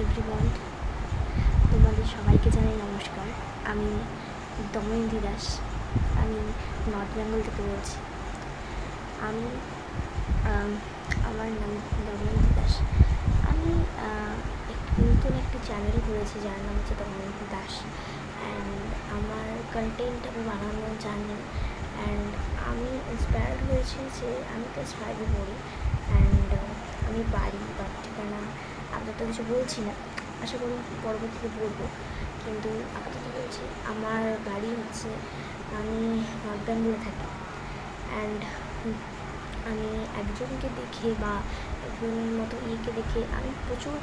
Everyone, তোমাদের সবাইকে জানাই নমস্কার। আমি দময়ন্তী দাস, আমি নর্থ বেঙ্গল থেকে বলছি। আমি আমার নাম দময়ন্তী দাস। আমি নতুন একটি চ্যানেল করেছি যার নাম হচ্ছে দময়ন্তী দাস। অ্যান্ড আমার কন্টেন্ট আমি বানানো জানি। অ্যান্ড আমি ইন্সপায়ার্ড হয়েছি যে আমি ক্লাস 5-এ পড়ি। অ্যান্ড আমি বাড়ি বা ঠিকানা আপাতত কিছু বলছি না, আশা করি পরবর্তীতে বলবো, কিন্তু আপাতত বলছি আমার বাড়ি হচ্ছে, আমি নর্থ বেঙ্গলে থাকি। অ্যান্ড আমি একজনকে দেখে বা একজনের মতো দেখে আমি প্রচুর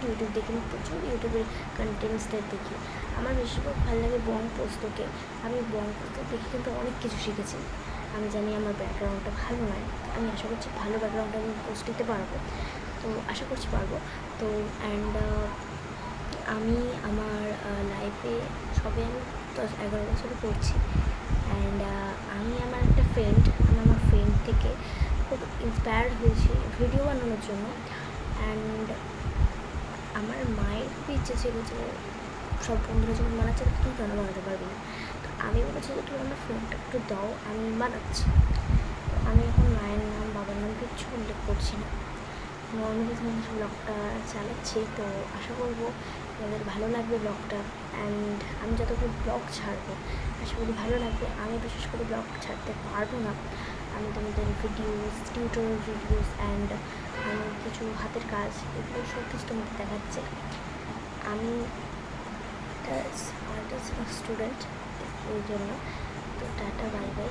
ইউটিউব দেখি, আমি প্রচুর ইউটিউবের কন্টেন্টসদের দেখি। আমার বেশিরভাগ ভালো লাগে বং পোস্তকে। আমি বং পোস্ত দেখে কিন্তু অনেক কিছু শিখেছি। আমি জানি আমার ব্যাকগ্রাউন্ডটা ভালো নয়, আমি আশা করছি ভালো ব্যাকগ্রাউন্ডটা আমি পোস্ট দিতে পারবো, তো আশা করছি পারবো। তো অ্যান্ড আমি আমার লাইফে সবে আমি 10-11 বছরে পড়ছি। অ্যান্ড আমি আমার ফ্রেন্ড থেকে খুব ইন্সপায়ার্ড হয়েছি ভিডিও বানানোর জন্য। অ্যান্ড আমার মায়ের খুব ইচ্ছে ছিল যে সব বন্ধুরা যখন বানাচ্ছে তুই কেন বানাতে পারবি না, তো আমি বলেছি যে তুমি আমার ফোনটা একটু দাও, আমি বানাচ্ছি। তো আমি এখন মায়ের নাম বাবার নাম কিচ্ছু উল্লেখ করছি না, নর্মালি তোমাদের ব্লগটা চালাচ্ছি। তো আশা করবো তোমাদের ভালো লাগবে ব্লগটা। অ্যান্ড আমি যতক্ষণ ব্লগ ছাড়বো আশা করি ভালো লাগবে। আমি বিশেষ করে ব্লগ ছাড়তে পারবো না, আমি তোমাদের ভিডিওস, টিউটোরিয়াল ভিডিওস অ্যান্ড আমি কিছু হাতের কাজ, এগুলো সব কিছু তোমাদের দেখাচ্ছে। আমি আর্টিস্ট স্টুডেন্ট, ওই জন্য। তো টাটা, বাই বাই।